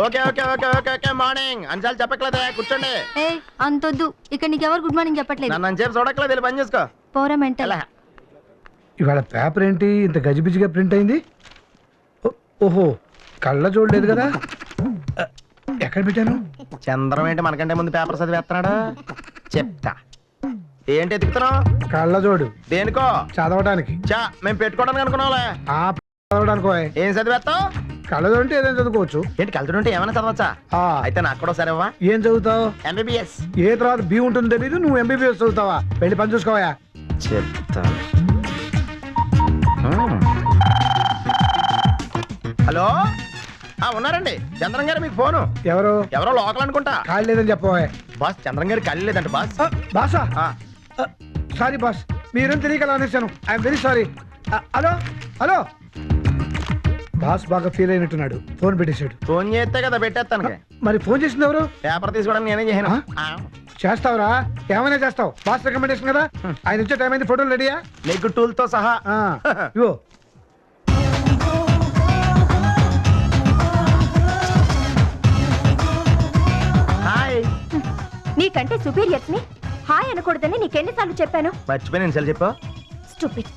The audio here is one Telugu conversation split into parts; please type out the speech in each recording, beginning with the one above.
Okay okay okay okay okay morning అంచాలు చెప్పట్లేదే కూర్చోండి. ఏ అంతొద్దు, ఇక్కడ నీకెవరు గుడ్ మార్నింగ్ చెప్పట్లేదు. నన్ను అంచేపు చూడట్లేదు, వెళ్ళి పని చేసుకో. పోరా మెంటల్. ఇవాళ పేపర్ ఏంటి ఇంత గజిబిజిగా ప్రింట్ అయింది? ఓహో, కళ్ళ చూడలేదు కదా. ఎక్కడ పెట్టాను? చంద్రం ఏంటి మనకంటే ముందు పేపర్ చదివేస్తున్నాడు. చెప్తా. ఏంటి ఎత్తుకుతున్నావు? కళ్ళ చూడు. దేనికో? చదవడానికి. చా మేము పెట్టుకోవడానికి అనుకున్నావులే. చదవడానికో. ఏం చదివేస్తావు? కళ్ళ చూడంటే ఏదైనా చదువుకోవచ్చు. ఏంటి కలుతుంటే ఏమైనా చదవచ్చా? అయితే నాకు కూడా సరేవా. ఏం చదువుతావు? ఎంబీబీఎస్. ఏ తర్వాత బి ఉంటుందో తెలీదు, నువ్వు ఎంబీబీఎస్ చదువుతావా? వెళ్ళి పని చూసుకోవా. చెప్తా. హలో, ఉన్నారండి చంద్రం గారు, మీకు ఫోను. ఎవరు? ఎవరో లోకల్ అనుకుంటా. ఖాళీ లేదని చెప్పవా. బాస్ చంద్రం గారు ఖాళీ లేదంట బాస్. బాసా? సారీ బాస్, మీరేం తెలియక అనేసాను. I'm very sorry. Hello hello. Boss బాగా ఫీల్ అయినట్టున్నాడు, ఫోన్ పెట్టేశాడు. ఫోన్ చేస్తే కదా పెట్టేస్తాను. మరి ఫోన్ చేసింది ఎవరు? పేపర్ తీసుకోవడానికి నేనే చేయను. చేస్తావురా, ఏమైనా చేస్తావు. బాస్ రికమెండేషన్ కదా. ఆయన వచ్చే టైం అయింది, ఫోటోలు రెడీయా? నీకు టూల్ తో సహా. ఇవో. హాయ్. నీకంటే సుపీరియర్స్ ని హాయ్ అనకూడదని నీకెన్నిసార్లు చెప్పాను? మర్చిపోయి నేను చెప్పా. స్టూపిడ్.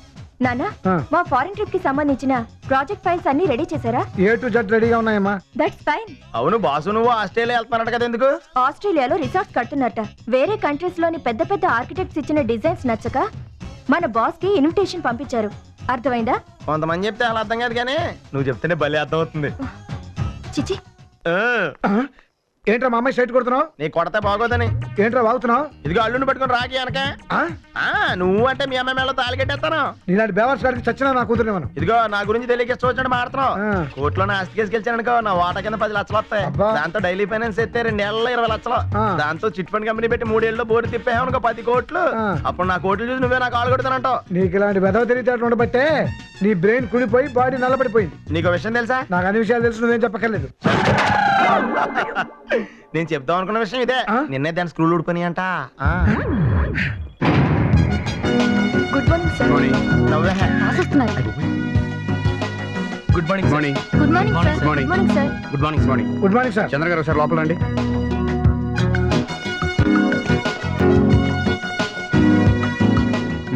నానా, మా ఫారెన్ ట్రిప్ కి సంబంధించిన ప్రాజెక్ట్ ఫైల్స్ అన్ని రెడీ చేశారా? ఏ టు జెడ్ రెడీగా ఉన్నాయమ్మా. That's fine. అవును బాసు, నువ్వు ఆస్ట్రేలియా వెళ్తున్నారట కదా, ఎందుకు? ఆస్ట్రేలియాలో రిసార్ట్స్ కడుతున్నట్ట. వేరే కంట్రీస్ లోని పెద్ద పెద్ద ఆర్కిటెక్ట్స్ ఇచ్చిన డిజైన్స్ నచ్చక మన బాస్ కి ఇన్విటేషన్ పంపించారు. అర్థమైందా? కొంతమంది చెప్తే అలా అర్థం కాదు, కానీ నువ్వు చెప్తేనే భలే అర్థం అవుతుంది. చిచి. ఏంట్రా మా అమ్మాయి సైట్ కొడుతున్నావు? నీ కొడతా బాగోదని. ఏంట్రా వాగుతున్నావు? ఇదిగో అల్లుని పట్టుకుని రాకి అనక. నువ్వు అంటే మీ అమ్మాయి మేళ తాళి కట్టేస్తాను. నీలాంటి బేవర్స్ గారికి చచ్చినా నా కూతురు మనం. ఇదిగో నా గురించి తెలియక ఇష్టం వచ్చినట్టు మాడుతున్నావు. కోర్టులో ఆస్తి కేసు గెలిచానుకో, నా వాటా కింద 10 లక్షలు వస్తాయి. దాంతో డైలీ ఫైనాన్స్ ఎత్తే 2 నెలల్లో 20 లక్షలు. దాంతో చిట్ ఫండ్ కంపెనీ పెట్టి 3 ఏళ్ళు బోర్డు తిప్పేమనుకో 10 కోట్లు. అప్పుడు నా కోట్లు చూసి నువ్వే నాకు కాలు కొడతానంటావు. నీకు ఇలాంటి వెధవ తెలివితేటలు ఉండబట్టే నీ బ్రెయిన్ కుడిపోయి బాడీ నల్లబడిపోయింది. నీకు విషయం తెలుసా? నాకు అన్ని విషయాలు తెలుసు, నువ్వేం చెప్పక్కర్లేదు. నేను చెప్దాం అనుకున్న విషయం ఇదే. నిన్నే దాని స్క్రూలు ఊడిపోయి అంట. Good morning sir. నవ్వే. Good morning morning. Good morning sir. Good morning sir. Good morning morning. Good morning sir. Chandra garu sir లోపల రండి.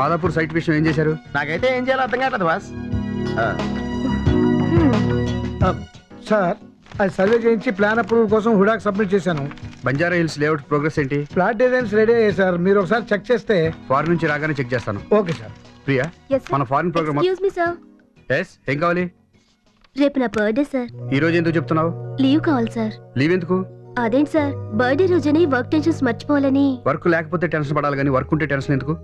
మాదాపూర్ సైట్ విషయం ఏం చేశారు? నాకైతే ఏం చేయాలో అర్థం కావట్లేదు బాస్. సార్, అది సర్వే చేయించి ప్లాన్ అప్రూవల్ కోసం హుడాక్ సబ్మిట్ చేశాను. బంజారా హిల్స్ లేఅవుట్ ప్రోగ్రెస్ ఏంటి? ఫ్లాట్ డిజైన్స్ రెడీ అయ్యాయి సార్, మీరు ఒకసారి చెక్ చేస్తే. ఫారెన్ నుంచి రాగానే చెక్ చేస్తాను. Okay sir. ప్రియా, మన foreign programme. Excuse me sir. Yes, ఏం కావాలి? రేపు నా బర్త్డే సార్. ఈ రోజు ఎందుకు చెప్తున్నావు? లీవ్ కావాలి సార్. లీవ్ ఎందుకు? అదేంటి సార్, బర్త్డే రోజని వర్క్ టెన్షన్స్ మర్చిపోవాలని. వర్క్ లేకపోతే టెన్షన్ పడాలి కానీ వర్క్ ఉంటే టెన్షన్ ఎందుకు?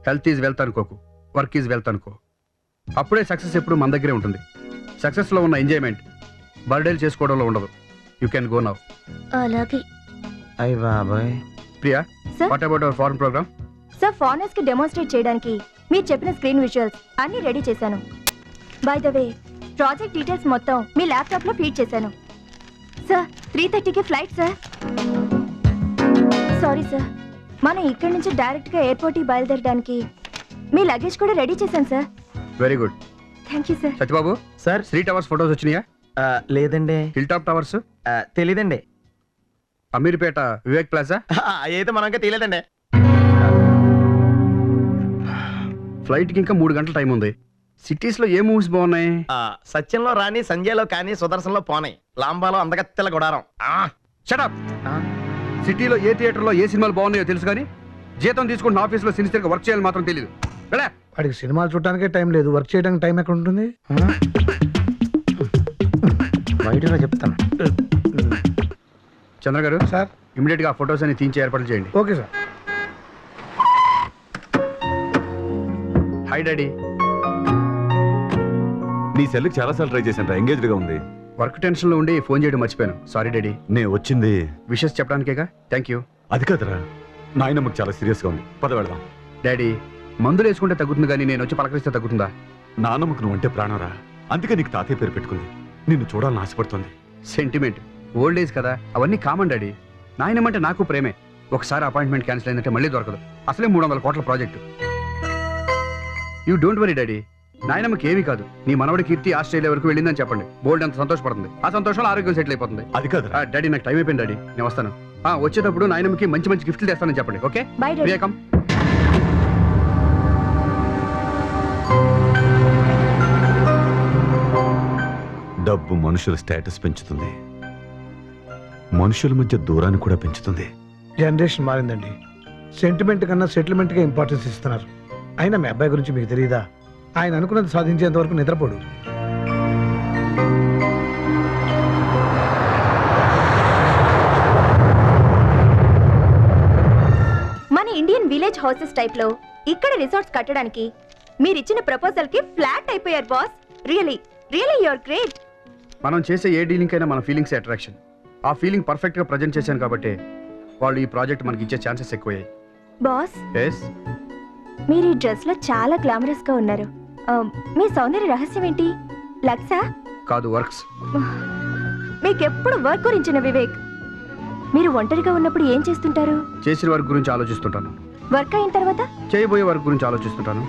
హెల్త్ ఈజ్ వెల్త్ అనుకోకు, వర్క్ ఈజ్ వెల్త్ అనుకో. అప్పుడే సక్సెస్ ఎప్పుడు మన దగ్గరే ఉంటుంది. సక్సెస్లో ఉన్న ఎంజాయ్మెంట్ బర్త్డేలు చేసుకోవడంలో ఉండదు. You can go now. అలాగే. అయ్య బాబాయ్. Priya, Sir? What about our foreign programme? Sir, foreigners కి డెమోన్స్ట్రేట్ చేయడానికి మీరు చెప్పిన స్క్రీన్ విజువల్స్ అన్ని రెడీ చేశాను. By the way, project details మొత్తం మీ ల్యాప్టాప్ లో ఫీడ్ చేశాను. సార్, 3:30కి ఫ్లైట్ సార్. సారీ సార్, మనం ఇక్కడి నుంచి డైరెక్ట్ గా ఎయిర్పోర్ట్ కి బయలుదేరడానికి మీ లగేజ్ కూడా రెడీ చేశాను sir. Very good. Thank you sir. Satyababu sir. 3 towers photos వచ్చినాయా? లేదండి. Hill top towers? తెలీదండి. అమీర్పేట వివేక్ ప్లాజా? అయితే మనకే తెలియదండి. ఫ్లైట్ కి ఇంకా 3 గంటల టైం ఉంది. సిటీస్ లో ఏ మూవీస్ బాగున్నాయి? సత్యంలో రాని, సంజయ్లో కానీ, సుదర్శన్లో పోనాయి. లాంబాలో అందగత్తెల గుడారం. షటప్. సిటీలో ఏ థియేటర్ లో ఏ సినిమాలు బాగున్నాయో తెలుసు కానీ జీతం తీసుకుంటున్న ఆఫీస్ లో సిన్సియర్ గా వర్క్ చేయాలి మాత్రం తెలియదు. వాడికి సినిమాలు చూడటానికే టైం లేదు, వర్క్ చేయడానికి టైం ఎక్కడ ఉంటుంది? బయటలో చెప్తాను. చంద్ర గారు సార్, ఇమీడియట్ గా ఫొటోస్ అని తీయించి ఏర్పాటు చేయండి. Okay sir. Hi daddy. నీ సెల్కి చాలాసార్లు ట్రై చేశాను, ఎంగేజ్డ్ గా ఉంది. వర్క్ టెన్షన్ లో ఉండి ఫోన్ చేయడం మర్చిపోయాను. Sorry daddy. నేను వచ్చింది విషెస్ చెప్పడానికేగా. Thank you. అది కాదురా, నాయనమ్మకి చాలా సీరియస్ గా ఉంది, పద వెళదాం. డాడీ, మందులు వేసుకుంటే తగ్గుతుంది కానీ నేను వచ్చి పలకరిస్తే తగ్గుతుందా? నాన్నమ్మకు నువ్వంటే ప్రాణంరా, అందుకే నీకు తాతయ్య పేరు పెట్టుకుంది. నిన్ను చూడాలని ఆశపడుతుంది. సెంటిమెంట్, ఓల్డ్ ఏజ్ కదా, అవన్నీ కామన్ డాడీ. నాయనమ్మంటే నాకు ప్రేమే. ఒకసారి అపాయింట్మెంట్ క్యాన్సిల్ అయిందంటే మళ్ళీ దొరకదు. అసలే 300 కోట్ల project. You don't worry daddy, నాయనమ్మకి ఏమీ కాదు. నీ మనవడి కీర్తి ఆస్ట్రేలియా వరకు వెళ్ళిందని చెప్పండి. బోల్డ్ అంత సంతోషపడుతుంది. ఆ సంతోషంలో ఆరోగ్యం సెటిల్ అయిపోతుంది. అది కాదురా. డాడీ నాకు టైం అయిపోయింది డాడీ, నేను వస్తాను. వచ్చేటప్పుడు నాయనమ్మకి మంచి మంచి గిఫ్ట్లు తెస్తానని చెప్పండి. Okay bye daddy. Priya come. డబ్బు మనుషుల స్టేటస్ పెంచుతుంది, మనుషుల మధ్య దూరాన్ని కూడా పెంచుతుంది. జనరేషన్ మారిందండి. సెంటిమెంట్ కన్నా సెటిల్మెంట్గా ఇంపార్టెన్స్ ఇస్తున్నారు. అయినా మీ అబ్బాయి గురించి మీకు తెలియదా? ఆయన అనుకున్నది సాధించేంత వరకు నిద్రపోడు. మన ఇండియన్ విలేజ్ హౌసెస్ టైప్ లో ఇక్కడ రిసార్ట్స్ కట్టడానికి మీరిచ్చిన ప్రపోజల్ కి ఫ్లాట్ అయిపోయారు boss. Really really you are great. మనం చేసే ఏ డీలింగ్ అయినా మన ఫీలింగ్స్ అట్రాక్షన్. ఆ ఫీలింగ్ పర్ఫెక్ట్ గా ప్రజెంట్ చేశాను కాబట్టి వాళ్ళు ఈ ప్రాజెక్ట్ మనకి ఇచ్చే ఛాన్సెస్ ఎక్కువయ్యాయి. బాస్, ఎస్, మీరు ఈ డ్రెస్ లో చాలా గ్లామరస్ గా ఉన్నారు. మీ సౌందర్య రహస్యం ఏంటి? లక్సా? కాదు, వర్క్స్. మీకెప్పుడు వర్క్ గురించిన వివేక్. మీరు ఒంటరిగా ఉన్నప్పుడు ఏం చేస్తుంటారు? చేసిన వర్క్ గురించి ఆలోచిస్తుంటాను. వర్క్ అయిన తర్వాత చేయబోయే వర్క్ గురించి ఆలోచిస్తుంటాను.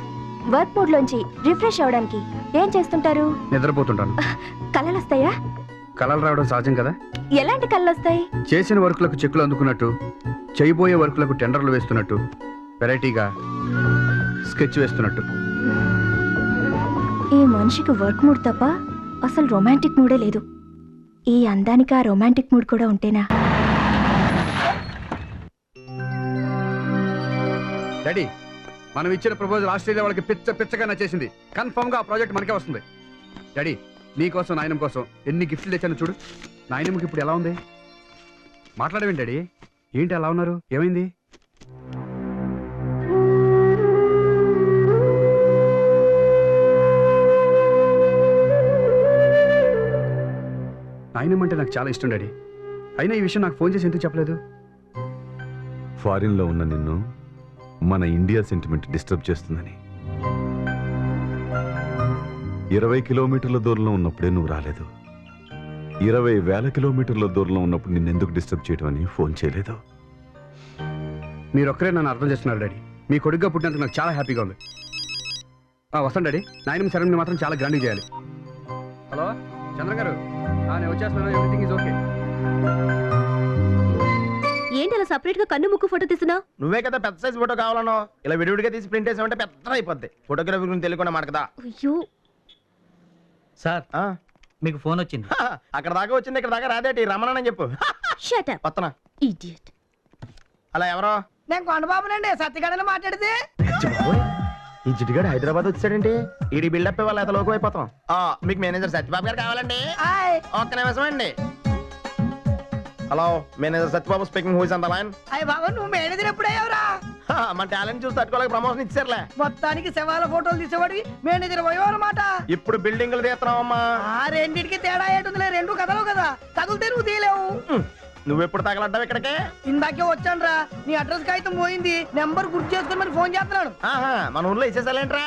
వర్క్ మూడ్ లోంచి రిఫ్రెష్ అవడానికి ఏం చేస్తుంటారు? నిద్రపోతుంటాను. కలలు వస్తాయా? కలలు రావడం సహజం కదా. ఎలాంటి కళ్ళు వస్తాయి? చేసిన వర్క్లకు చెక్కులు అందుకున్నట్టు, చేయబోయే వర్క్లకు టెండర్లు వేస్తున్నట్టు, వెరైటీగా స్కెచ్ వేస్తున్నట్టు. ఈ మనిషికి వర్క్ మూడ్ తప్ప అసలు రొమాంటిక్ మూడే లేదు. ఈ అందానికి ఆ రొమాంటిక్ మూడ్ కూడా ఉంటేనా? డాడీ, మనం ఇచ్చిన ప్రపోజల్ ఆస్ట్రేలియా వాళ్ళకి పిచ్చగా నచ్చేసింది. కన్ఫర్మ్ గా ఆ ప్రాజెక్ట్ మనకే వస్తుంది. డాడీ, నీకోసం నాయనమ్మ కోసం ఎన్ని గిఫ్ట్లు తెచ్చాను చూడు. నాయనమ్మకి ఇప్పుడు ఎలా ఉంది? మాట్లాడవేంటి డాడీ? ఏంటి అలా ఉన్నారు? ఏమైంది? నాయనమ్మ అంటే నాకు చాలా ఇష్టం డాడీ. అయినా ఈ విషయం నాకు ఫోన్ చేసి ఎందుకు చెప్పలేదు? ఫారిన్ లో ఉన్న నిన్ను మన ఇండియా సెంటిమెంట్ డిస్టర్బ్ చేస్తుందని. 20 కిలోమీటర్ల దూరంలో ఉన్నప్పుడే నువ్వు రాలేదు. 20,000 కిలోమీటర్ల దూరంలో ఉన్నప్పుడు నిన్నెందుకు డిస్టర్బ్ చేయడం అని ఫోన్ చేయలేదు. మీరొక్కరే నన్ను అర్థం చేస్తున్నారు డాడీ. మీ కొడుకుగా పుట్టినందుకు నాకు చాలా హ్యాపీగా ఉంది. వస్తాను డాడీ. నాయనమ్మ సెరమనీ మాత్రం చాలా గ్రాండ్గా చేయాలి. హలో చంద్ర గారు, నేను వచ్చేస్తున్నాను. Everything is okay. ఏంటి అలా సపరేట్ గా కన్ను ముక్కు ఫోటో తీసినా? నువ్వే కదా పెద్ద సైజ్ ఫోటో కావాలనో. ఇలా విడివిడిగా తీసి ప్రింట్ వేసామంటే పెద్ద అయిపోద్ది. ఫోటోగ్రఫీ గురించి తెలియకుండా మాట కదా. అయ్యో, సార్ మీకు ఫోన్ వచ్చింది. అక్కడ దాకా వచ్చింది, ఇక్కడ దాకా రాదేటి. రమణని చెప్పు. షట్ అప్ వస్తున్నా. ఇడియట్. అలా ఎవరో? నేను కొండబాబునండి, సత్యగాడని మాట్లాడితే. ఈ జిడ్డుగాడు హైదరాబాద్ వచ్చాడేంటి? ఈడి బిల్డప్ వాళ్ళ లోకం అయిపోతాం. మీకు మేనేజర్ సత్యబాబు గారు కావాలండి? ఒక్క నిమిషం అండి. Hello, manager Satyababu speaking. Who is on the line? అయ్య బాబు, నువ్వు మేనేజర్ ఎప్పుడయ్యావురా? మన టాలెంట్ చూసి తట్టుకోలేక ప్రమోషన్ ఇచ్చారులే. మొత్తానికి శవాల ఫోటోలు తీసేవాడివి మేనేజర్ పోయేవారన్నమాట. ఇప్పుడు బిల్డింగ్లు తీస్తున్నావమ్మా. ఆ రెండింటికి తేడా ఏంటుందిలే, రెండు కథలు కదా. తగులుతే నువ్వు తీయలేవు. నువ్వెప్పుడు తగలడ్డావు ఇక్కడికే? ఇందాకే వచ్చానురా. నీ అడ్రస్ కాగితం పోయింది, నెంబర్ గుర్తు చేసుకుని మరి ఫోన్ చేస్తున్నాను. మన ఊర్లో ఇచ్చేసాలేంట్రా?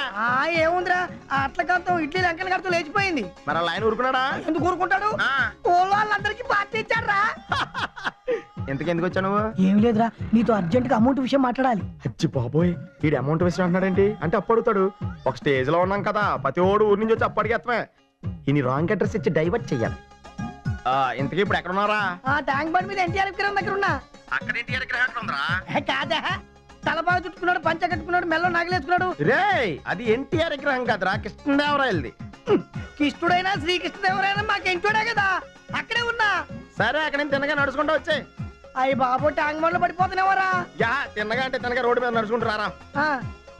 ఏముందిరా, ఆ అట్ల కాంతం ఇడ్లీ లంకల కడుతూ లేచిపోయింది. మరి లైన్ ఊరుకున్నాడా? ఎందుకు ఊరుకుంటాడు? ఊళ్ళో వాళ్ళందరికీ పార్టీ ఇచ్చాడురా. ఎందుకు వచ్చావు నువ్వు? ఏం లేదురా, నీతో అర్జెంట్ గా అమౌంట్ విషయం మాట్లాడాలి. అచ్చి బాబోయ్, వీడి అమౌంట్ విషయం అంటున్నాడేంటి? అంటే అప్పు అడుగుతాడు. ఒక స్టేజ్ లో ఉన్నాం కదా, ప్రతి ఓడు ఊరి నుంచి వచ్చి అప్పు అడిగేస్తామే. ఈయన రాంగ్ అడ్రస్ ఇచ్చి డైవర్ట్ చెయ్యాలి. ఇంతకీ ఇప్పుడు ఎక్కడ ఉన్నారా? ఆ ట్యాంక్ బండ్ మీద ఎన్టీఆర్ విగ్రహం దగ్గర ఉన్నా. అక్కడ ఎన్టీఆర్ విగ్రహం ఉందిరా? కాదా, తలపాగా చుట్టుకున్నాడు, పంచ కట్టుకున్నాడు, మెల్లో నాగలేసుకున్నాడు. రేయ్, అది ఎన్టీఆర్ విగ్రహం కాదురా, కృష్ణదేవరాయలది. కృష్ణుడైనా శ్రీకృష్ణదేవరైనా మాకెంటుడే కదా, అక్కడే ఉన్నా. సరే, అక్కడ నేను తిన్నగా నడుచుకుంటూ వచ్చాయి. అయ్యి బాబు, ట్యాంక్ బండ్ లో పడిపోతున్నావరా? యా, తిన్నగా అంటే తిన్నగా రోడ్డు మీద నడుచుకుంటూ రారా.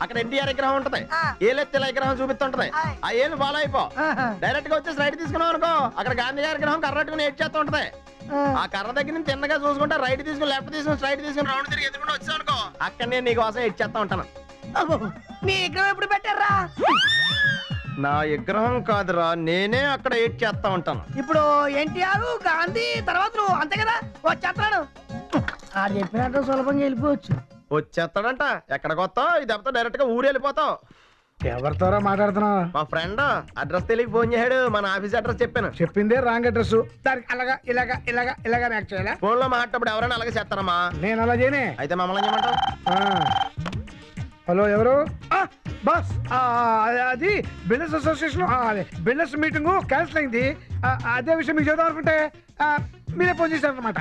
అక్కడ ఎన్టీఆర్ విగ్రహం ఉంటది, ఏలెత్తి విగ్రహం చూపిస్తుంటది. ఆ ఏళ్ళు ఫాలో అయిపో. డైరెక్ట్ గా వచ్చేసి రైట్ తీసుకున్నావు అనుకో, అక్కడ గాంధీ గారి విగ్రహం కర్ర పట్టుకుని ఏడ్ చేస్తూ ఉంటది. ఆ కర్ర దగ్గర నుంచి తిన్నగా చూసుకుంటే రైట్ తీసుకుని లెఫ్ట్ తీసుకుని స్ట్రైట్ తీసుకుని రౌండ్ తిరిగి ఎదురుకుంటూ వచ్చావు అనుకో, అక్కడ నేను నీ కోసం ఏడ్ చేస్తా ఉంటాను. నీ విగ్రహం ఎప్పుడు పెట్టారా? నా విగ్రహం కాదురా, నేనే అక్కడ ఏడ్ చేస్తా ఉంటాను. ఇప్పుడు ఎన్టీఆర్, గాంధీ తర్వాత నువ్వు, అంతే కదా? వచ్చేస్తున్నాను. ఆ చెప్పినట్టు సులభంగా వెళ్ళిపోవచ్చు. వచ్చేస్తాడంట. ఎక్కడికి వస్తావు? ఇది దెబ్బతో డైరెక్ట్ గా ఊరు వెళ్ళిపోతావు. ఎవరితోరా మాట్లాడుతున్నావు? మా ఫ్రెండ్ అడ్రస్ తెలియక ఫోన్ చేశాడు. మన ఆఫీస్ అడ్రస్ చెప్పాను. చెప్పిందే రాంగ్ అడ్రస్. దానికి అలాగా ఇలాగా ఇలాగా ఇలాగా యాక్ట్ చేయాలా? ఫోన్ లో మాట్లాడప్పుడు ఎవరైనా అలాగే చేస్తారమ్మా? నేను అలా చేయనే. అయితే మమ్మల్ని ఏమంటావు? హలో, ఎవరు? బాస్ అది business association business meeting cancel అయింది. అదే విషయం మీకు చేద్దాం అనుకుంటే మీరే ఫోన్ చేశారనమాట.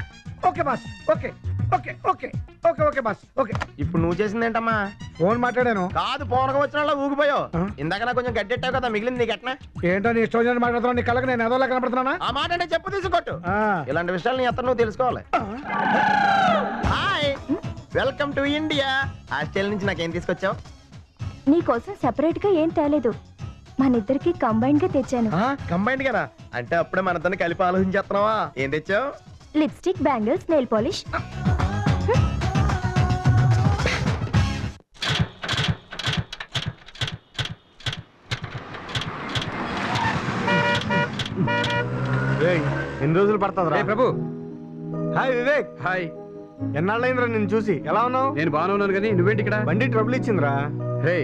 Okay boss, okay okay okay okay okay boss, okay. ఇప్పుడు నువ్వు చేసింది ఏంటమ్మా? ఫోన్ మాట్లాడాను. కాదు, పోనక వచ్చిన వాళ్ళ ఊగిపోయావు. ఇందాక నాకు కొంచెం గడ్డెట్టావు కదా, మిగిలింది నీకు ఎట్నా? ఏంటో నీ ఇష్టం వచ్చినట్టు మాట్లాడుతున్నావు. నీ కళ్ళకి నేను ఎదోలా కనపడుతున్నానా? ఆ మాట అంటే చెప్పు తీసుకొట్టు. ఇలాంటి విషయాలు నీ అతను నువ్వు తెలుసుకోవాలి. Hi, welcome to India. Australia నుంచి నాకేం తీసుకొచ్చావు? నీకోసం సెపరేట్ గా ఏం తేలేదు, మన ఇద్దరికి కంబైన్డ్ గా తెచ్చాను. కంబైండ్ కదా అంటే అప్పుడే మనతో కలిపి ఆలోచించేస్తున్నావా? ఏం తెచ్చావు? Lipstick, bangles, nail polish. ఎన్ని రోజులు పడుతుంది? ప్రభు. హాయ్ వివేక్. హాయ్. ఎన్నాళ్ళైందిరా నిన్ను చూసి. ఎలా ఉన్నావు? నేను బాగానే ఉన్నాను కానీ నువ్వేంటి ఇక్కడ? బండి ట్రబుల్ ఇచ్చిందిరా. రే,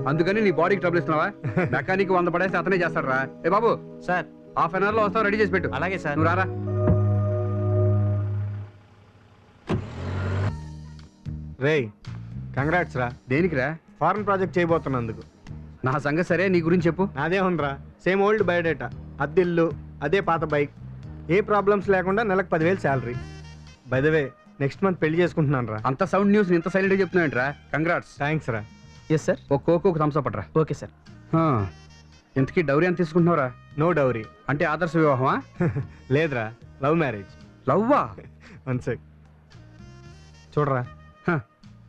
అందుకని నీ బాడీకి ట్రబుల్ ఇస్తున్నావా? మెకానిక్ 100 పడేస్తే అతనే చేస్తాడు రా. ఏ బాబు సార్. హాఫ్ అన్ అవర్ లో వస్తావు, రెడీ చేసి పెట్టు. అలాగే సార్. నువ్వు రారా. రేయ్, కంగ్రాట్స్ రా. దేనికిరా? ఫారెన్ ప్రాజెక్ట్ చేయబోతున్నందుకు. నా సంగతి సరే, నీ గురించి చెప్పు. నాదే ఉందిరా, సేమ్ ఓల్డ్ బయోడేటా, అద్దిల్లు, అదే పాత బైక్, ఏ ప్రాబ్లమ్స్ లేకుండా నెలకు 10,000 salary. By the way next month పెళ్లి చేసుకుంటున్నాను రా. అంత సౌండ్ న్యూస్ ఇంత సైలెంట్ చెప్తున్నావేంట్రా? కంగ్రాట్స్. థ్యాంక్స్ రా. Yes sir. ఒక కోక్, ఒక థమ్స్ అప్ పట్రా. Okay sir. ఇంతకీ డౌరీ ఎంత తీసుకుంటున్నావురా? No dowry. అంటే ఆదర్శ వివాహమా? లేదురా, లవ్ మ్యారేజ్. లవ్వా? One sec. చూడరా,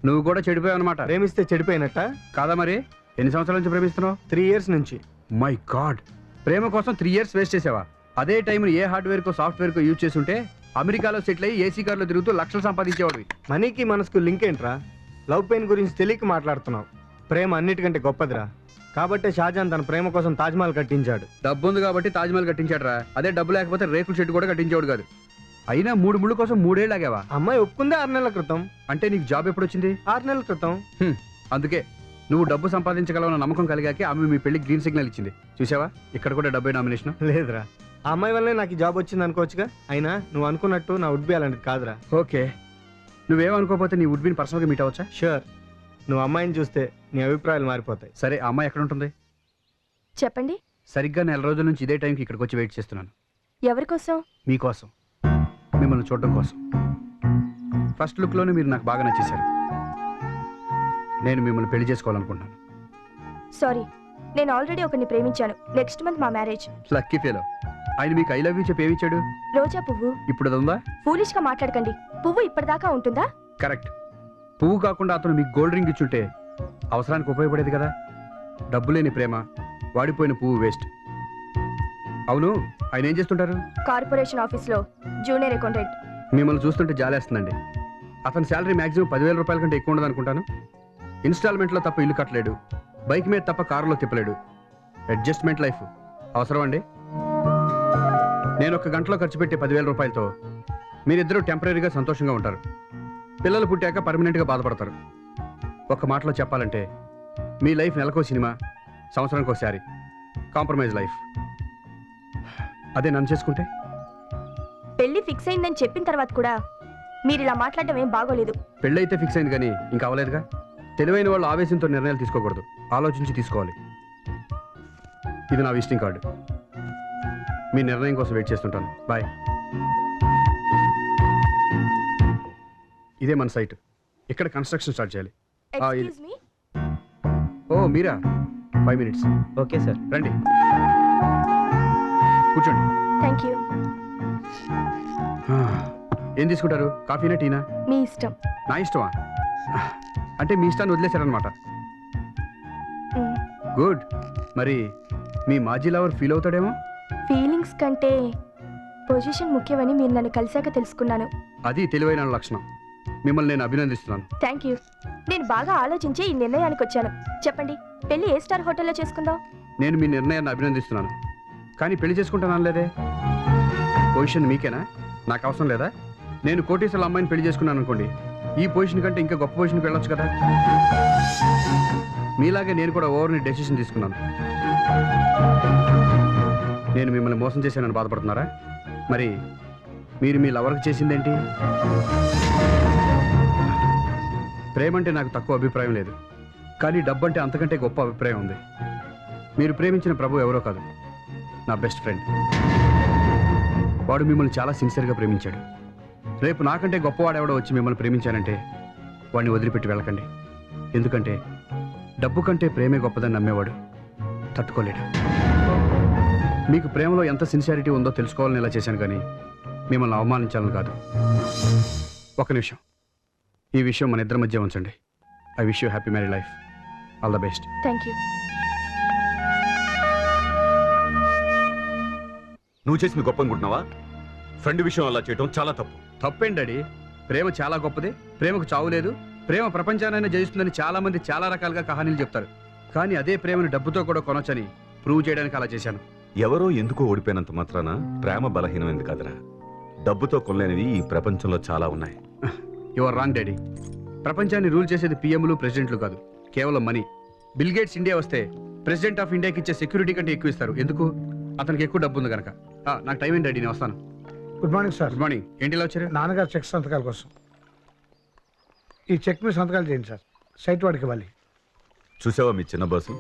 నువ్వు కూడా చెడిపోయావు అనమాట. ప్రేమిస్తే చెడిపోయినట్ట కాదా మరి? ఎన్ని సంవత్సరాల నుంచి ప్రేమిస్తున్నావు? 3 years నుంచి. మై గాడ్, ప్రేమ కోసం 3 years వేస్ట్ చేసావా? అదే టైం ఏ హార్డ్వేర్ కో సాఫ్ట్వేర్ కో యూజ్ చేసి ఉంటే అమెరికాలో సెటిల్ అయ్యి ఏసీ కార్లో తిరుగుతూ లక్షలు సంపాదించేవాడివి. మనీకి మనసుకు లింక్ ఏంట్రా? లవ్ పెయిన్ గురించి తెలియక మాట్లాడుతున్నావు. ప్రేమ అన్నిటికంటే గొప్పదిరా. కాబట్టే షాజహాన్ తన ప్రేమ కోసం తాజ్మహల్ కట్టించాడు. డబ్బు ఉంది కాబట్టి తాజ్మహల్ కట్టించాడు రా. అదే డబ్బు లేకపోతే రేకుల షెడ్ కూడా కట్టించేవాడు కాదు. అయినా 3 ముళ్ళు కోసం 3 ఏళ్ళు ఆగావా? అమ్మాయి ఒప్పుకుందే 6 నెలల క్రితం. అంటే నీకు జాబ్ ఎప్పుడు వచ్చింది? 6 నెలల క్రితం. అందుకే నువ్వు డబ్బు సంపాదించగలవన్న నమ్మకం కలిగాక ఆమె మీ పెళ్లి గ్రీన్ సిగ్నల్ ఇచ్చింది. చూసావా, ఇక్కడ కూడా డబ్బే నామినేషన్. లేదురా, ఆ అమ్మాయి వల్లే నాకు ఈ జాబ్ వచ్చింది అనుకోవచ్చుగా. అయినా నువ్వు అనుకున్నట్టు నా వుడ్ బి అలాంటిది కాదురా. ఓకే, నువ్వేమనుకోకపోతే నీ వుడ్ బిన్ పర్సనల్గా మీట్ అవ్వచ్చా? షూర్. నువ్వు అమ్మాయిని చూస్తే నీ అభిప్రాయాలు మారిపోతాయి. సరే, ఆ అమ్మాయి ఎక్కడ ఉంటుంది? చెప్పండి. సరిగ్గా 4 రోజుల నుంచి ఇదే టైంకి ఇక్కడికి వచ్చి వెయిట్ చేస్తున్నాను. ఎవరి కోసం? మీకోసం, మిమ్మల్ని చూడడం కోసం. ఫస్ట్ లుక్లోనే మీరు నాకు బాగా నచ్చేశారు. నేను మిమ్మల్ని పెళ్లి చేసుకోవాలనుకుంటున్నాను. సారీ, నేను ఆల్రెడీ ఒకరిని ప్రేమించాను. నెక్స్ట్ మంత్ మా మ్యారేజ్. Lucky fellow. ఆయన మీకు ఐ లవ్ యూ చెప్పి ఏమిచ్చాడు? రోజా పువ్వు. ఇప్పుడు అది ఉందా? ఫూలిష్ గా మాట్లాడకండి. పువ్వు ఇప్పటిదాకా ఉంటుందా? కరెక్ట్. పువ్వు కాకుండా అతను మీకు గోల్డ్ రింగ్ ఇచ్చుంటే అవసరానికి ఉపయోగపడేది కదా. డబ్బు లేని ప్రేమ, వాడిపోయిన పువ్వు వేస్ట్. అవును, ఆయన ఏం చేస్తుంటారు? కార్పొరేషన్ ఆఫీస్ లో జూనియర్ అకౌంటెంట్. మిమ్మల్ని చూస్తుంటే జాలేస్తుందండి. అతని శాలరీ మాక్సిమం 10,000 రూపాయల కంటే ఎక్కువ ఉండదు అనుకుంటాను. ఇన్స్టాల్మెంట్లో తప్ప ఇల్లు కట్టలేడు, బైక్ మీద తప్ప కారులో తిప్పలేడు. అడ్జస్ట్మెంట్ లైఫ్ అవసరం అండి. నేను 1 గంటలో ఖర్చు పెట్టే 10,000 రూపాయలతో మీరిద్దరూ టెంపరీగా సంతోషంగా ఉంటారు. పిల్లలు పుట్టాక పర్మనెంట్గా బాధపడతారు. ఒక మాటలో చెప్పాలంటే మీ లైఫ్ నెలకో సినిమా, సంవత్సరానికి ఒకసారి కాంప్రమైజ్ లైఫ్. అదే నన్ను చేసుకుంటే? పెళ్లి ఫిక్స్ అయిందని చెప్పిన తర్వాత కూడా మీరు ఇలా మాట్లాడడం ఏం బాగోలేదు. పెళ్ళైతే ఫిక్స్ అయింది కానీ ఇంకా అవ్వలేదుగా. తెలివైన వాళ్ళు ఆవేశంతో నిర్ణయాలు తీసుకోకూడదు, ఆలోచించి తీసుకోవాలి. ఇది నా విజిటింగ్ కార్డు. మీ నిర్ణయం కోసం వెయిట్ చేస్తుంటాను. బాయ్. ఇదే మన సైట్. ఇక్కడ కన్స్ట్రక్షన్ స్టార్ట్ చేయాలి. Excuse me. ఓ మీరా, 5 minutes. Okay sir. రండి, కూర్చోండి. Thank you. ఏం తీసుకుంటారు? కాఫీనా, టీనా? మీ ఇష్టం. నా ఇష్టమా? అంటే మీ ఇష్టాన్ని వదిలేశారనమాట. గుడ్. మరి మీ మాజీ లవర్ ఫీల్ అవుతాడేమో? ఫీలింగ్స్ కంటే పొజిషన్ ముఖ్యమని మీరు నన్ను కలిశాక తెలుసుకున్నాను. అది తెలివైన లక్షణం. మిమ్మల్ని నేను అభినందిస్తున్నాను. Thank you. నేను బాగా ఆలోచించి ఈ నిర్ణయానికి వచ్చాను. చెప్పండి, పెళ్లి ఏ స్టార్ హోటల్లో చేసుకుందాం? నేను మీ నిర్ణయాన్ని అభినందిస్తున్నాను, కానీ పెళ్లి చేసుకుంటాను లేదే. పొజిషన్ మీకేనా? నాకు అవసరం లేదా? నేను కోటీశ్వరుల అమ్మాయిని పెళ్లి చేసుకున్నాను అనుకోండి, ఈ పొజిషన్ కంటే ఇంకా గొప్ప పొజిషన్కి వెళ్ళొచ్చు కదా. మీలాగే నేను కూడా ఓవర్ని డెసిషన్ తీసుకున్నాను. నేను మిమ్మల్ని మోసం చేశానని బాధపడుతున్నారా? మరి మీరు మీ లవర్కి చేసిందేంటి? ప్రేమ అంటే నాకు తక్కువ అభిప్రాయం లేదు, కానీ డబ్బు అంటే అంతకంటే గొప్ప అభిప్రాయం ఉంది. మీరు ప్రేమించిన ప్రభు ఎవరో కాదు, నా బెస్ట్ ఫ్రెండ్. వాడు మిమ్మల్ని చాలా సిన్సియర్గా ప్రేమించాడు. రేపు నాకంటే గొప్పవాడెవడో వచ్చి మిమ్మల్ని ప్రేమించానంటే వాడిని వదిలిపెట్టి వెళ్ళకండి. ఎందుకంటే డబ్బు కంటే ప్రేమే గొప్పదని నమ్మేవాడు తట్టుకోలేడు. మీకు ప్రేమలో ఎంత సిన్సియారిటీ ఉందో తెలుసుకోవాలని ఇలా చేశాను, కానీ మిమ్మల్ని అవమానించాలని కాదు. ఒక నిమిషం, ఈ విషయం మన ఇద్దరి మధ్య ఉంచండి. I wish you happy marry life. All the best. Thank you. నువ్వు చేసింది గొప్ప అనుకుంటున్నావా? ఫ్రెండ్ విషయం అలా చేయటం చాలా తప్పు. తప్పేంటి డాడీ? ప్రేమ చాలా గొప్పది, ప్రేమకు చావు లేదు, ప్రేమ ప్రపంచానైనా జయిస్తుందని చాలా మంది చాలా రకాలుగా కహానీలు చెప్తారు. కానీ అదే ప్రేమను డబ్బుతో కూడా కొనొచ్చని ప్రూవ్ చేయడానికి అలా చేశాను. ఎవరో ఎందుకో ఓడిపోయినంత మాత్రాన ప్రేమ బలహీనమైంది కాదురా. డబ్బుతో కొనలేనివి ఈ ప్రపంచంలో చాలా ఉన్నాయి. Your wrong daddy. ప్రపంచాన్ని రూల్ చేసేది పిఎంలు ప్రెసిడెంట్లు కాదు, కేవలం మనీ. బిల్ గేట్స్ ఇండియా వస్తే ప్రెసిడెంట్ ఆఫ్ ఇండియాకి ఇచ్చే సెక్యూరిటీ కంటే ఎక్కువ ఇస్తారు. ఎందుకు? అతనికి ఎక్కువ డబ్బు ఉంది కనుక. నాకు టైం ఏంటి డాడీ, నేను వస్తాను. Good morning sir. Good morning. ఏంటి ఇలా వచ్చారు? నాన్నగారు చెక్ సంతకాల కోసం. ఈ చెక్ మీద సంతకాలు చేయండి సార్, సైట్ వాడికి ఇవ్వాలి. చూసావా మీ చిన్న బాసు,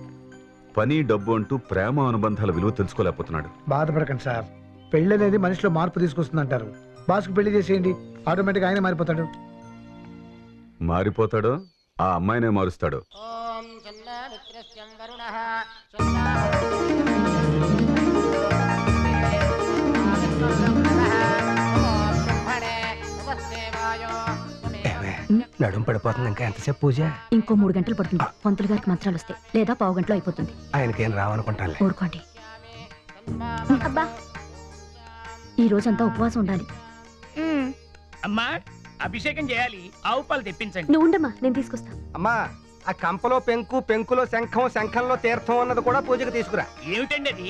పని డబ్బు అంటూ ప్రేమ అనుబంధాల విలువ తెలుసుకోలేకపోతున్నాడు. బాధపడకండి సార్, పెళ్ళి అనేది మనిషిలో మార్పు తీసుకొస్తుందంటారు. బాస్కు పెళ్లి చేసేయండి, ఆటోమేటిక్గా ఆయన మారిపోతాడు. మారిపోతాడో ఆ అమ్మాయినే మారుస్తాడు. నడుం పడిపోతుంది. ఇంకా ఎంతసేపు పూజ? ఇంకో 3 గంటలు పడుతుంది. పంతులు గారికి మంత్రాలు వస్తాయి, లేదా పావు గంటలో అయిపోతుంది. ఆయనకేం రావనుకుంటానులే. ఊరుకోండి. అబ్బా, ఈ రోజంతా ఉపవాసం ఉండాలి. అమ్మా, అభిషేకం చేయాలి, ఆవు పాలు తెప్పించండి. నువ్వు ఉండమ్మా, నేను తీసుకొస్తా. అమ్మా, ఆ కంపలో పెంకు, పెంకులో శంఖం, శంఖంలో తీర్థం అన్నది కూడా పూజకు తీసుకురా. ఏమిటండి అది?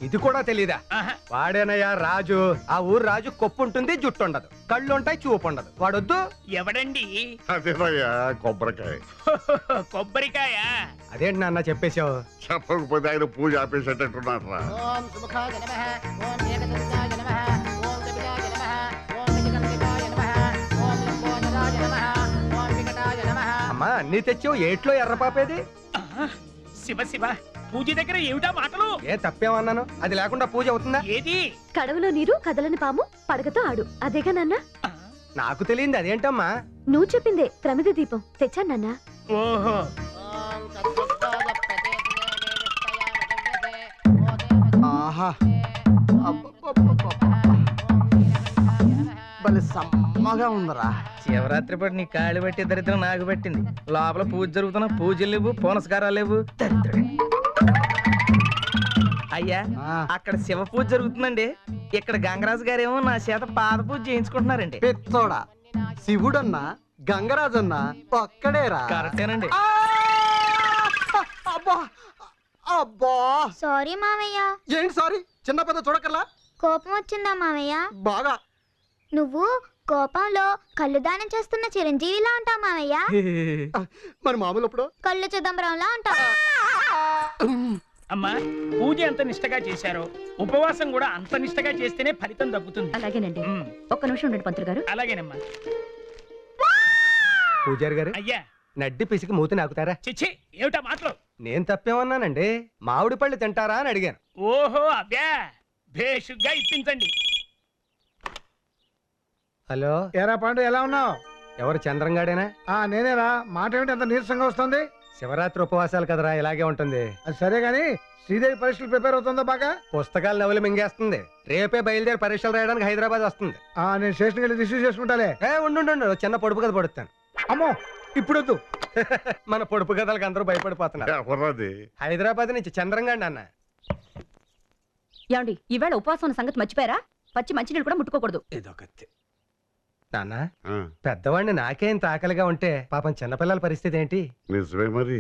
ఇది కూడా తెలీదా? ఆహా. వాడేనయ్యా రాజు. ఆ ఊరు రాజు కొప్పు ఉంటుంది, జుట్టు ఉండదు, కళ్ళు ఉంటాయి, చూపు ఉండదు. వాడొద్దు. ఎవడండి? అదేనయ్యా కొబ్బరికాయ. కొబ్బరికాయ? అదేంటి నాన్న చెప్పేశావు? చెప్పకపోతే ఆయన పూజ ఆపేసేటట్టున్నారా? అమ్మా, నీ తెచ్చావు ఏట్లో ఎర్రపాపేది? శివ శివ, పూజ దగ్గర ఏమిటా మాటలు? ఏ తప్పేమన్నాను? అది లేకుండా పూజ అవుతుందా? ఏది? కడవలో నీరు, కదలని పాము, పడగతో ఆడు. అదేగా నాన్న? నాకు తెలియంది అదేంటమ్మా? నువ్వు చెప్పిందే ప్రమిద దీపం తెచ్చాను నాన్న. ఓహో, ఆహా, భలే సమ్మగా ఉందరా. శివరాత్రి పాటు నీ కాళ్ళు పెట్టి దరిద్రం నాకు పెట్టింది. లోపల పూజ జరుగుతున్న పూజలు లేవు, పునస్కారాలు లేవు. దరిద్రుడే. అయ్యా, అక్కడ శివ పూజ జరుగుతుందండి. ఇక్కడ గంగరాజు గారేమో నా చేత పాద పూజ చేయించుకుంటున్నారండి. పెత్తోడా, శివుడన్నా గంగరాజన్నా ఒక్కడేరా. కరెక్టేనండి. అబ్బా అబ్బా, సారీ మామయ్య. ఏంటి సారీ? చిన్న పెద్ద చూడకల్లా కోపం వచ్చిందా మామయ్య? బాగా. నువ్వు కోపంలో కళ్ళు దానం చేస్తున్న చిరంజీవిలా ఉంటావు మామయ్య. మరి మామూలు అప్పుడు కళ్ళు చిదంబరంలా ఉంటావు. అమ్మా, పూజ ఎంత నిష్టగా చేశారో ఉపవాసం కూడా అంత నిష్టగా చేస్తేనే ఫలితం దక్కుతుంది. అలాగేనండి. ఉమ్, ఒక్క నిమిషం ఉండండి పంతులు గారు. అలాగేనమ్మా. పూజారి గారు, అయ్యా, నడ్డి పిసికి మూతి నాకుతారా? చిచ్చి, ఏమిటా మాటలు? నేను తప్పేమన్నానండి? మామిడి పళ్ళు తింటారా అని అడిగాను. ఓహో, అబ్బా, భేషుగ్గా ఇప్పించండి. హలో, ఏరా పాండు, ఎలా ఉన్నావు? ఎవరు? చంద్రంగాడేనా? నేనేరా. మాట ఏమిటి అంత నీరసంగా వస్తుంది? శివరాత్రి ఉపవాసాలు కదరా, ఇలాగే ఉంటుంది. అది సరే గాని శ్రీదేవి పరీక్షలు ప్రిపేర్ అవుతుందా బాగా? పుస్తకాలు నవలు మింగేస్తుంది. రేపే బయలుదేరి పరీక్షలు రాయడానికి హైదరాబాద్ వస్తుంది. నేను స్టేషన్కి వెళ్ళి రిసీవ్ చేసుకుంటాలే. ఉండు, చిన్న పొడుపు కథ పడుతాను. అమ్మో, ఇప్పుడు వద్దు. మన పొడుపు కథలకు అందరూ భయపడిపోతున్నారు. హైదరాబాద్ నుంచి చంద్రంగాడి అన్న. ఏమండి, ఈవేళ ఉపవాసం ఉన్న సంగతి మర్చిపోయారా? పచ్చి మంచినీళ్ళు కూడా ముట్టుకోకూడదు. ఇదొకటి. నాన్న, పెద్దవాడిని నాకేం తాకలిగా ఉంటే పాపం చిన్నపిల్లల పరిస్థితి ఏంటి? నిజమే మరి.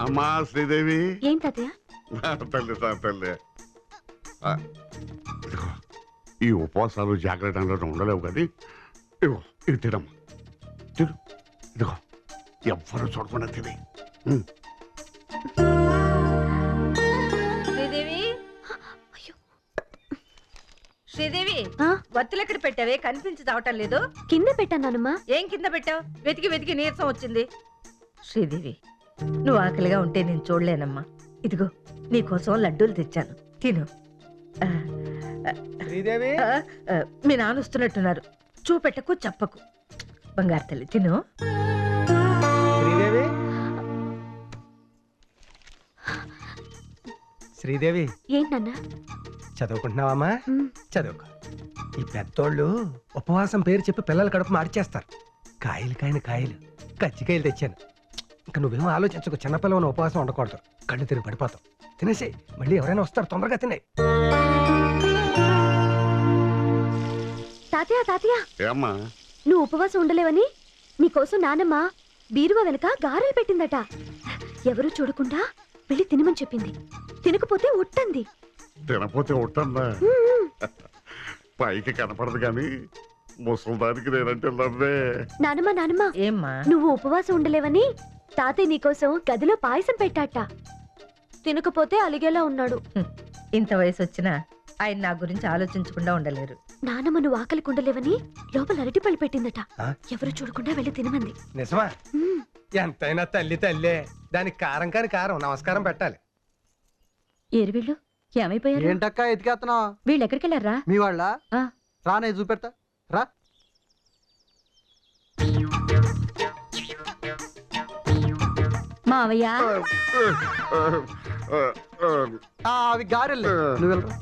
అమ్మా శ్రీదేవి. ఏం తాతయ్య? తల్లి తల్లి, ఈ ఉపవాసాలు జాగ్రత్తగా ఉండలేవు కానీ ఇదిగో ఇది తినమ్మా. తిను, ఇదిగో ఎవ్వరు చూడకుండా తిని. శ్రీదేవి, శ్రీదేవి ఆ? వత్తులు ఎక్కడ పెట్టావే కనిపించి చావటం లేదు. కింద పెట్టానమ్మా. ఏం కింద పెట్టావు? వెతికి వెతికి నీరసం వచ్చింది. శ్రీదేవి నువ్వు ఆకలిగా ఉంటే నేను చూడలేనమ్మా. ఇదిగో నీకోసం లడ్డూలు తెచ్చాను, తిను. ఆ, శ్రీదేవి ఆ, ఆ, మీ నాన్న వస్తున్నట్టున్నారు. చూపెట్టకు చెప్పకు. బంగారు తల్లి తిను. శ్రీదేవి శ్రీదేవి ఏంటన్నా? చదువుకుంటున్నావమ్మా? ఉమ్. చదువుకో. ఈ పెద్దోళ్ళు ఉపవాసం పేరు చెప్పి పిల్లల కడుపు మార్చేస్తారు. కాయలు కాయని కాయలు కజ్జికాయలు తెచ్చాను. ఇంకా నువ్వేమో ఆలోచించకు, చిన్నపిల్లవని ఉపవాసం ఉండకూడదు, కళ్ళు తిరిగి పడిపోతావు. తినేసి మళ్ళీ ఎవరైనా వస్తారు, తొందరగా తినే. తాతయ్య తాతయ్య, ఏమ్మా నువ్వు ఉపవాసం ఉండలేవని నీకోసం నానమ్మ బీరువా వెనక గారెలు పెట్టిందట. ఎవరూ చూడకుండా వెళ్ళి తినమని చెప్పింది. తినకపోతే ఉట్టంది. తినపోతే ఉంటుందా? పైకి కనపడదు కానీ ముసల్దానికి నేనంటే లవ్వే. నానమ్మ నానమ్మ, ఏమ్మా? నువ్వు ఉపవాసం ఉండలేవని తాతయ్య నీకోసం గదిలో పాయసం పెట్టాట. తినకపోతే అలిగేలా ఉన్నాడు. ఇంత వయసు వచ్చినా ఆయన నా గురించి ఆలోచించకుండా ఉండలేరు. నానమ్మ నువ్వు ఆకలికి ఉండలేవని లోపల అరటిపళ్ళు పెట్టిందట. ఆ? ఎవరు చూడకుండా వెళ్ళి తినమంది. నిజమా? ఉమ్. ఎంతైనా తల్లి తల్లే. దానికి కారం కాని కారం నమస్కారం పెట్టాలి. ఏరు వీళ్ళు ఏమైపోయారు? ఏంటక్క ఎతికేస్తున్నావు? వీళ్ళు ఎక్కడికి వెళ్ళారా? మీ వాళ్ళ ఆ. రానే చూపెడతా రా. మావయ్య, అవి గారెలు. నువ్వు వెళ్ళరా.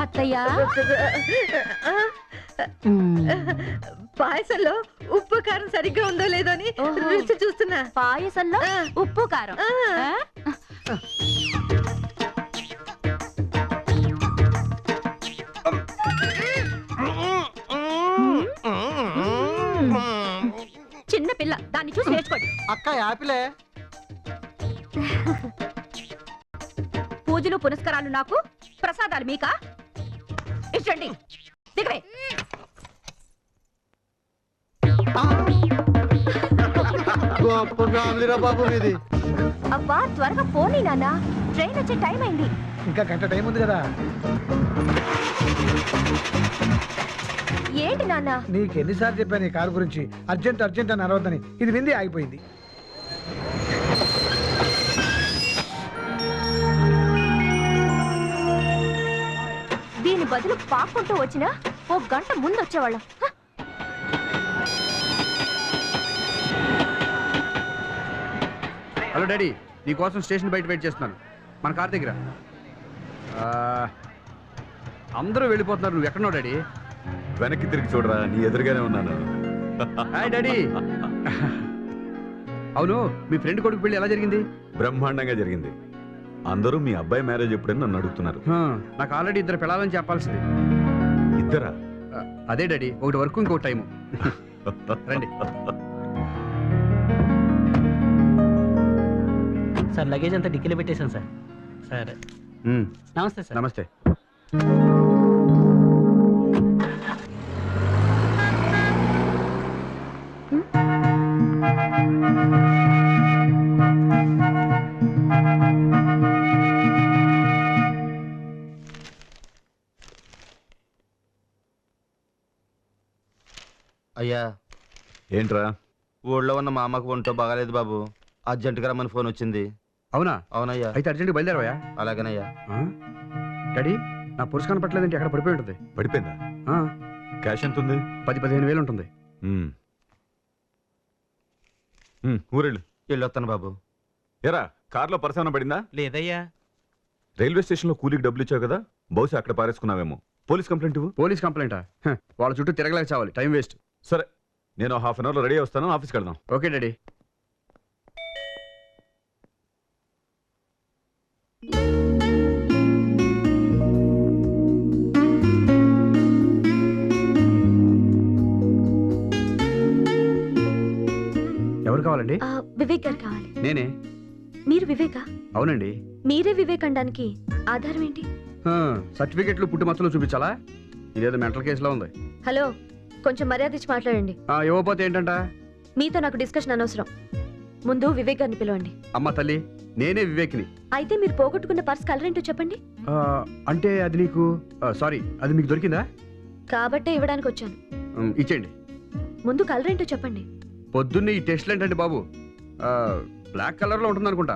అత్తయ్య, పాయసంలో ఉప్పు కారం సరిగ్గా ఉందో లేదో అని ఓహో. రుచి చూస్తున్నా. పాయసంలో ఉప్పు కారం. ఆ? చిన్న పిల్ల, దాన్ని చూసి నేర్చుకోండి. అక్క యాపిలే. పూజలు పునస్కారాలు నాకు, ప్రసాదాలు మీకా? ఇచ్చండి, దిగవే. గొప్ప ఫ్యామిలీ రా బాబు మీది. అబ్బా త్వరగా పోనీ నాన్న, ట్రైన్ వచ్చే టైం అయింది. ఇంకా గంట టైం ఉంది కదా. ఏంటి నాన్న? నీకు ఎన్నిసార్లు చెప్పాను ఈ కారు గురించి, అర్జెంట్ అర్జెంట్ అని అరవద్దని. ఇది వింది ఆగిపోయింది. దీని బదులు పాక్కుంటూ వచ్చినా ఓ గంట ముందు వచ్చేవాళ్ళం. హ! హలో డాడీ, నీకోసం స్టేషన్ బయట వెయిట్ చేస్తున్నాను, మన కార్ దగ్గర. ఆ, అందరూ వెళ్ళిపోతున్నారు, నువ్వు ఎక్కడున్నావు డాడీ? వెనక్కి తిరిగి చూడరా, నీ ఎదురుగానే ఉన్నాను. Hi daddy. అవును, మీ ఫ్రెండ్ కొడుకు పెళ్లి ఎలా జరిగింది? బ్రహ్మాండంగా జరిగింది. అందరూ మీ అబ్బాయి మ్యారేజ్ ఎప్పుడని నన్ను అడుగుతున్నారు. నాకు ఆల్రెడీ ఇద్దరు పిల్లలని చెప్పాల్సింది. ఇద్దరా? అదే డాడీ, ఒకటి వర్క్ ఇంకోటి టైము. రండి. సార్ లగేజ్ అంతా డిక్కీలో పెట్టేశాను సార్. సరే, నమస్తే సార్. నమస్తే. అయ్యా, ఏంట్రా? ఊళ్ళో ఉన్న మా అమ్మకు ఒంటో బాగాలేదు బాబు, అర్జెంటుగా రమ్మని ఫోన్ వచ్చింది. అవునా? అవునయ్యా. అయితే అర్జెంట్గా బయలుదేరవయ్యా. అలాగేనయ్యా. డాడీ, నా పురుషు కనపట్లేదంటే ఎక్కడ పడిపోయి ఉంటుంది. పడిపోయిందా? ఆ, క్యాష్ ఎంత ఉంది? 10-15 వేలు ఉంటుంది. ఊరెళ్ళు. వెళ్ళొస్తాను బాబు. ఎరా, కార్లో పర్సన పడిందా? లేదయ్యా. రైల్వే స్టేషన్లో కూలీకి డబ్బులు ఇచ్చావు కదా, బహుశా అక్కడ పారేసుకున్నావేమో. పోలీస్ కంప్లైంట్ ఇవ్వు. పోలీస్ కంప్లైంటా? వాళ్ళ చుట్టూ తిరగలేక చావాలి, టైం వేస్ట్. సరే, నేను హాఫ్ అన్ అవర్లో రెడీ వస్తాను, ఆఫీస్కి వెళ్దాం. Okay daddy. ఎవరు కావాలండి? వివేక్ గారు కావాలి. నేనే. మీరు వివేకా? అవునండి. మీరే వివేక్ అనడానికి ఆధారం ఏంటి? సర్టిఫికెట్లు పుట్టి మచ్చలు చూపించాలా? ఇదేదో మెంటల్ కేసులో ఉంది. హలో, కొంచెం మర్యాద ఇచ్చి మాట్లాడండి. ఇవ్వకపోతే ఏంటంట? మీతో నాకు డిస్కషన్ అనవసరం. ముందు వివేక్ గారిని పిలవండి. అమ్మ తల్లి, నేనే వివేక్ని. అయితే మీరు పోగొట్టుకున్న పర్స్ కలర్ ఏంటో చెప్పండి. అంటే అది నీకు సారీ, అది మీకు దొరికిందా? కాబట్టే ఇవ్వడానికి వచ్చాను. ఇచ్చేయండి. ముందు కలర్ ఏంటో చెప్పండి. పొద్దున్నే ఈ టెస్ట్లు ఏంటండి బాబు? బ్లాక్ కలర్లో ఉంటుంది అనుకుంటా.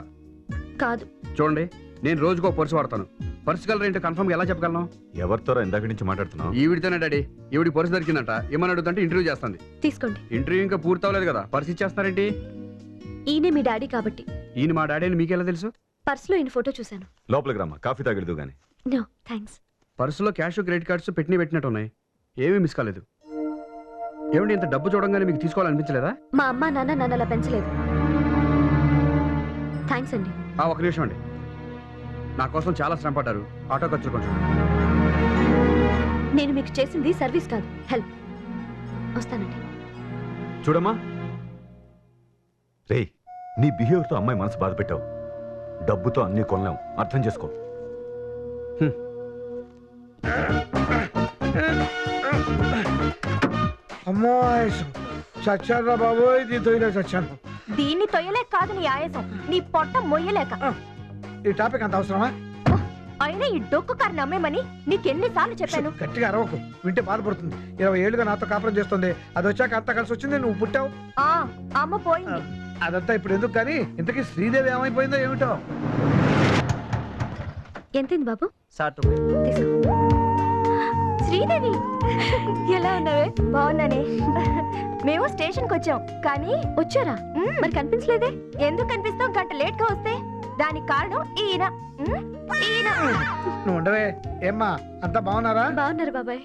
కాదు. చూడండి, నేను రోజుకో పర్సు వాడతాను. పర్సు కలర్ ఏంటో కన్ఫర్మ్గా ఎలా చెప్పగలను? ఎవరితోరా ఇందాక నుంచి మాట్లాడుతున్నావు? ఈవిడితోనే డాడీ. ఈవిడి పర్సు దొరికిందంట, ఏమని అడుగుతుంటే ఇంటర్వ్యూ చేస్తుంది. తీసుకోండి. ఇంటర్వ్యూ ఇంకా పూర్తి అవ్వలేదు కదా, పర్సు ఇచ్చేస్తారేంటి? ఈయనే మీ డాడీ కాబట్టి. ఈయన మా డాడీ అని మీకెలా తెలుసు? పర్సులో ఈయన ఫోటో చూశాను. లోపలికి రమ్మా, కాఫీ తాగలేదు గానీ. No thanks. పర్సులో క్యాష్, క్రెడిట్ కార్డ్స్ పెట్టినట్టు ఉన్నాయి. ఏమీ మిస్ కాలేదు. ఏమండి, ఇంత డబ్బు చూడంగానే మీకు తీసుకోవాలనిపించలేదా? మా అమ్మ నాన్న నన్ను అలా పెంచలేదు. థ్యాంక్స్ అండి. ఒక నిమిషం అండి, నా కోసం చాలా శ్రమ పడ్డారు. ఆటో ఖర్చులు కొంచెం. నేను మీకు చేసింది సర్వీస్ కాదు, హెల్ప్. వస్తానండి. చూడమ్మా రేయ్, నీ బిహేవియర్తో అమ్మాయి మనసు బాధ పెట్టావు. డబ్బుతో అన్ని కొనలేం, అర్థం చేసుకో. అమ్మో ఆయాసం చచ్చారా బాబోయ్, దీంతో ఇలా చచ్చాను. దీన్ని తొయ్యలేక కాదు నీ ఆయాసం, నీ పొట్ట మొయ్యలేక. ఈ టాపిక్ అంత అవసరమా? అయినా ఈ డొక్కు కారు నమ్మేమని నీకెన్నిసార్లు చెప్పాను. గట్టిగా అరవకు, వింటే బాధపడుతుంది. 20 ఏళ్ళుగా నాతో కాపురం చేస్తుంది. అది వచ్చాక అంతా కలిసి వచ్చింది, నువ్వు పుట్టావు. అమ్మ పోయింది. అదంతా ఇప్పుడు ఎందుకు కానీ, ఇంతకీ శ్రీదేవి ఏమైపోయిందో ఏమిటో. ఎంతైంది బాబు? సాటు తీసుకో. శ్రీదేవి ఎలా ఉన్నావే? బాగున్నానే. మేము స్టేషన్కి వచ్చాం కానీ వచ్చారా? మరి కనిపించలేదే? ఎందుకు కనిపిస్తాం? గంట లేట్ గా వస్తే దానికి కారణం ఈయన. నువ్వు ఉండవే. ఏమ్మా అంతా బాగున్నారా? బాగున్నారు బాబాయ్.